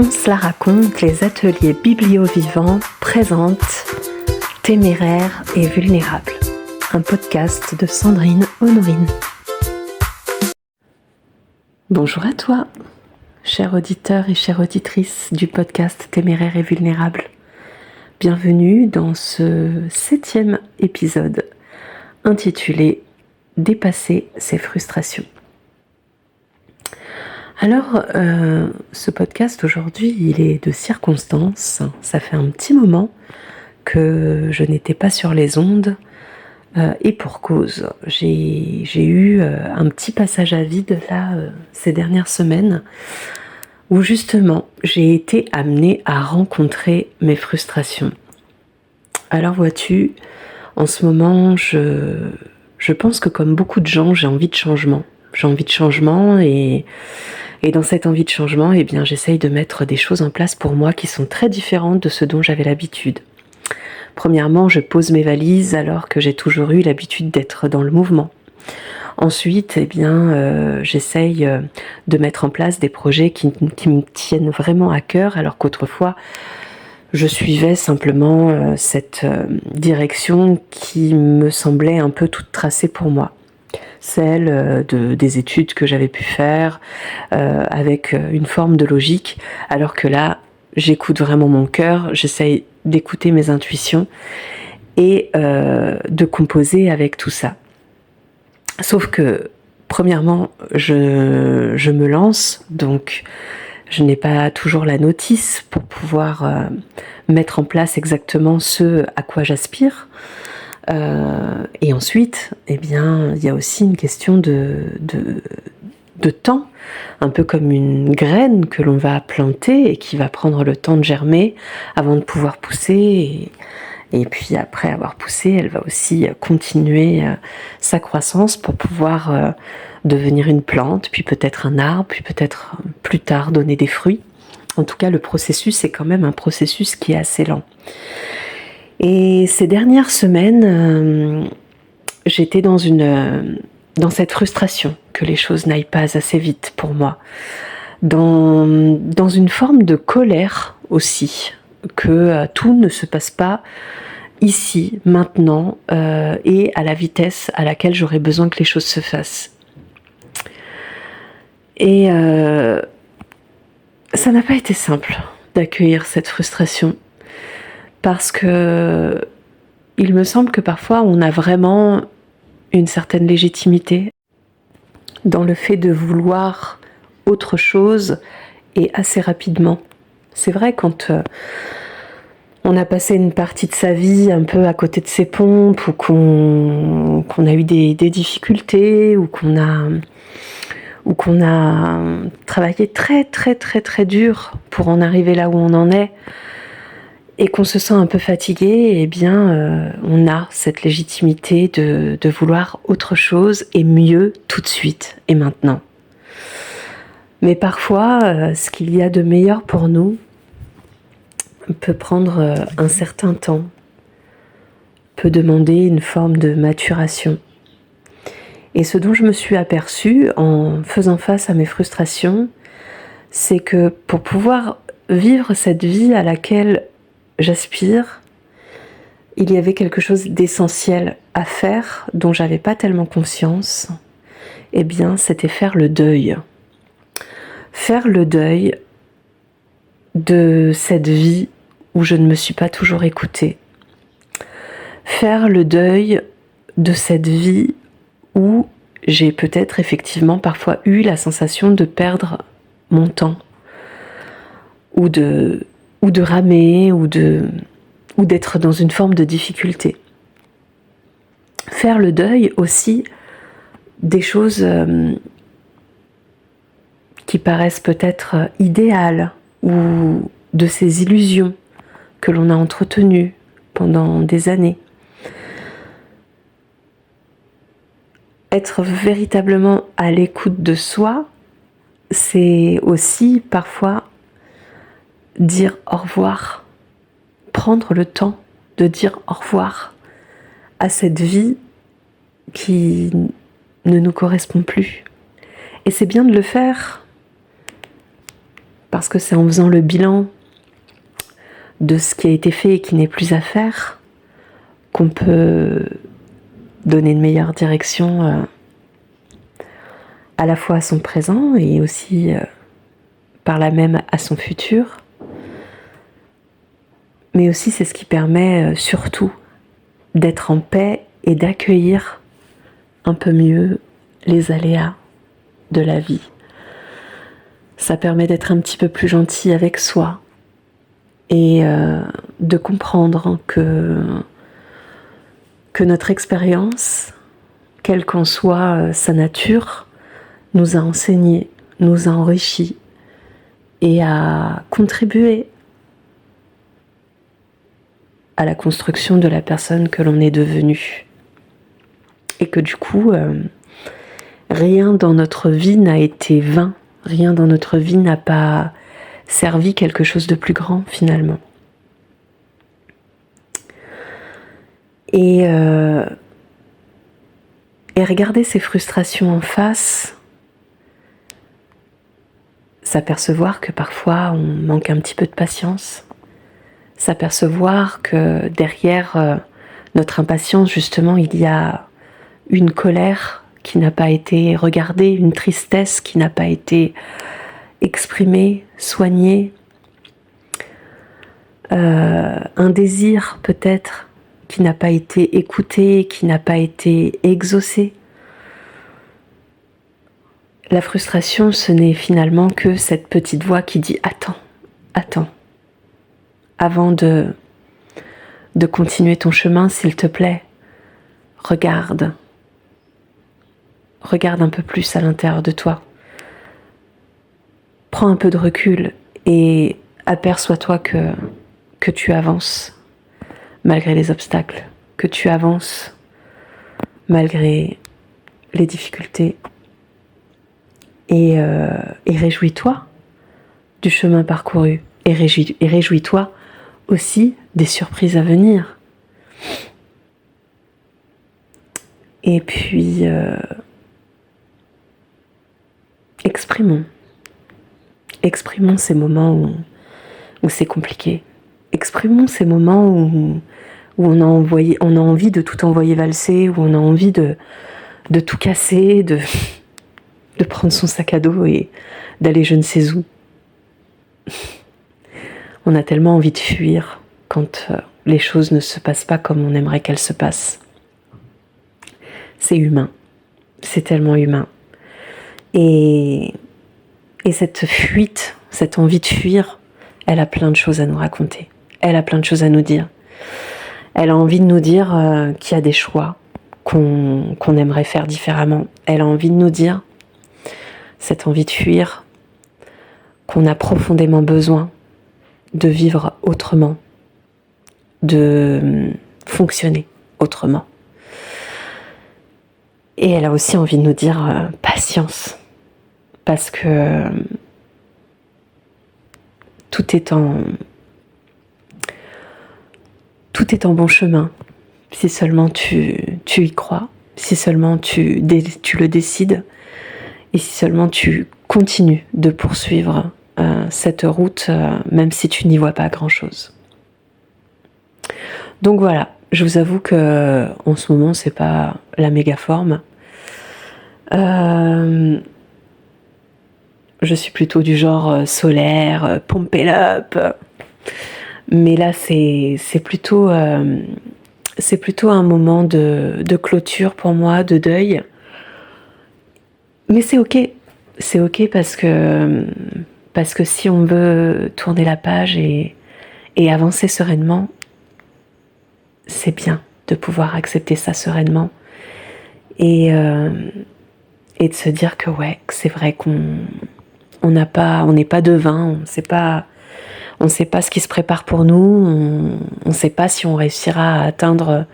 On se la raconte, les ateliers biblio-vivants présentent Téméraire et vulnérable, un podcast de Sandrine Honorine. Bonjour à toi, cher auditeur et chère auditrice du podcast Téméraire et vulnérable. Bienvenue dans ce 7e épisode intitulé Dépasser ses frustrations. Alors, ce podcast aujourd'hui, il est de circonstance. Ça fait un petit moment que je n'étais pas sur les ondes et pour cause. J'ai eu un petit passage à vide là ces dernières semaines où justement j'ai été amenée à rencontrer mes frustrations. Alors vois-tu, en ce moment, je pense que comme beaucoup de gens, j'ai envie de changement. J'ai envie de changement et dans cette envie de changement, eh bien, j'essaye de mettre des choses en place pour moi qui sont très différentes de ce dont j'avais l'habitude. Premièrement, je pose mes valises alors que j'ai toujours eu l'habitude d'être dans le mouvement. Ensuite, eh bien, j'essaye de mettre en place des projets qui me tiennent vraiment à cœur alors qu'autrefois, je suivais simplement cette direction qui me semblait un peu toute tracée pour moi. Celle des études que j'avais pu faire avec une forme de logique, alors que là, j'écoute vraiment mon cœur, j'essaye d'écouter mes intuitions et de composer avec tout ça. Sauf que, premièrement, je me lance, donc je n'ai pas toujours la notice pour pouvoir mettre en place exactement ce à quoi j'aspire. Et ensuite, eh bien, il y a aussi une question de temps, un peu comme une graine que l'on va planter et qui va prendre le temps de germer avant de pouvoir pousser. Et puis après avoir poussé, elle va aussi continuer sa croissance pour pouvoir devenir une plante, puis peut-être un arbre, puis peut-être plus tard donner des fruits. En tout cas, le processus est quand même un processus qui est assez lent. Et ces dernières semaines, j'étais dans cette frustration que les choses n'aillent pas assez vite pour moi, dans une forme de colère aussi, que tout ne se passe pas ici, maintenant, et à la vitesse à laquelle j'aurais besoin que les choses se fassent. Et ça n'a pas été simple d'accueillir cette frustration. Parce que il me semble que parfois on a vraiment une certaine légitimité dans le fait de vouloir autre chose et assez rapidement. C'est vrai quand on a passé une partie de sa vie un peu à côté de ses pompes ou qu'on a eu des difficultés ou qu'on a travaillé très très très très dur pour en arriver là où on en est. Et qu'on se sent un peu fatigué, eh bien, on a cette légitimité de vouloir autre chose et mieux tout de suite et maintenant. Mais parfois, ce qu'il y a de meilleur pour nous peut prendre un certain temps, peut demander une forme de maturation. Et ce dont je me suis aperçue en faisant face à mes frustrations, c'est que pour pouvoir vivre cette vie à laquelle j'aspire, il y avait quelque chose d'essentiel à faire dont j'avais pas tellement conscience. Eh bien, c'était faire le deuil. Faire le deuil de cette vie où je ne me suis pas toujours écoutée. Faire le deuil de cette vie où j'ai peut-être effectivement parfois eu la sensation de perdre mon temps ou de ramer, ou d'être dans une forme de difficulté. Faire le deuil aussi des choses qui paraissent peut-être idéales, ou de ces illusions que l'on a entretenues pendant des années. Être véritablement à l'écoute de soi, c'est aussi parfois dire au revoir, prendre le temps de dire au revoir à cette vie qui ne nous correspond plus. Et c'est bien de le faire parce que c'est en faisant le bilan de ce qui a été fait et qui n'est plus à faire qu'on peut donner une meilleure direction à la fois à son présent et aussi par là même à son futur. Mais aussi c'est ce qui permet surtout d'être en paix et d'accueillir un peu mieux les aléas de la vie. Ça permet d'être un petit peu plus gentil avec soi et de comprendre que notre expérience, quelle qu'en soit sa nature, nous a enseigné, nous a enrichi et a contribué à la construction de la personne que l'on est devenu. Et que du coup, rien dans notre vie n'a été vain, rien dans notre vie n'a pas servi quelque chose de plus grand finalement. Et regarder ces frustrations en face, s'apercevoir que parfois on manque un petit peu de patience, s'apercevoir que derrière notre impatience justement il y a une colère qui n'a pas été regardée, une tristesse qui n'a pas été exprimée, soignée, un désir peut-être qui n'a pas été écouté, qui n'a pas été exaucé. La frustration, ce n'est finalement que cette petite voix qui dit « Attends, avant de continuer ton chemin, s'il te plaît, regarde un peu plus à l'intérieur de toi. Prends un peu de recul et aperçois-toi que tu avances malgré les obstacles, que tu avances malgré les difficultés. Et réjouis-toi du chemin parcouru et réjouis-toi aussi des surprises à venir. Et puis exprimons ces moments où c'est compliqué. Exprimons ces moments où on a envie de tout envoyer valser, où on a envie de tout casser, de prendre son sac à dos et d'aller je ne sais où. On a tellement envie de fuir quand les choses ne se passent pas comme on aimerait qu'elles se passent. C'est humain, c'est tellement humain. Et cette fuite, cette envie de fuir, elle a plein de choses à nous raconter. Elle a plein de choses à nous dire. Elle a envie de nous dire qu'il y a des choix qu'on aimerait faire différemment. Elle a envie de nous dire, cette envie de fuir, qu'on a profondément besoin de vivre autrement, de fonctionner autrement. Et elle a aussi envie de nous dire patience, parce que tout est en bon chemin, si seulement tu y crois, si seulement tu le décides, et si seulement tu continues de poursuivre cette route, même si tu n'y vois pas grand-chose. Donc voilà, je vous avoue que en ce moment, c'est pas la méga forme. Je suis plutôt du genre solaire, pump it up. Mais là, c'est plutôt un moment de clôture pour moi, de deuil. Mais c'est ok parce que si on veut tourner la page et avancer sereinement, c'est bien de pouvoir accepter ça sereinement et de se dire que ouais, que c'est vrai qu'on n'est pas devin, on sait pas ce qui se prépare pour nous, on sait pas si on réussira à atteindre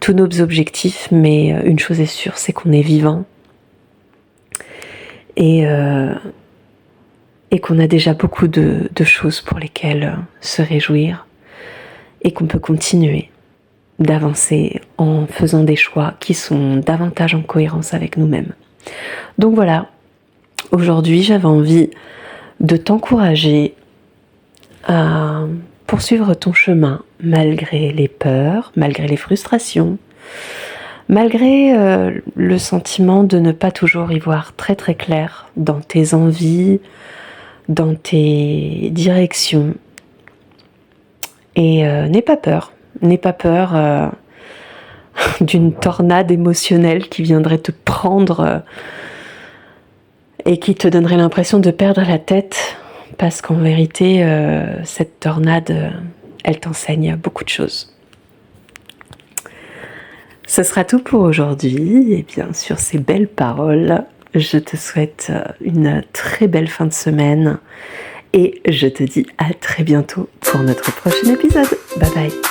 tous nos objectifs, mais une chose est sûre, c'est qu'on est vivant et qu'on a déjà beaucoup de choses pour lesquelles se réjouir et qu'on peut continuer d'avancer en faisant des choix qui sont davantage en cohérence avec nous-mêmes. Donc voilà, aujourd'hui j'avais envie de t'encourager à poursuivre ton chemin malgré les peurs, malgré les frustrations, malgré le sentiment de ne pas toujours y voir très très clair dans tes envies, dans tes directions. Et n'aie pas peur d'une tornade émotionnelle qui viendrait te prendre et qui te donnerait l'impression de perdre la tête, parce qu'en vérité, cette tornade, elle t'enseigne beaucoup de choses. Ce sera tout pour aujourd'hui. Et bien, sur ces belles paroles, je te souhaite une très belle fin de semaine et je te dis à très bientôt pour notre prochain épisode. Bye bye.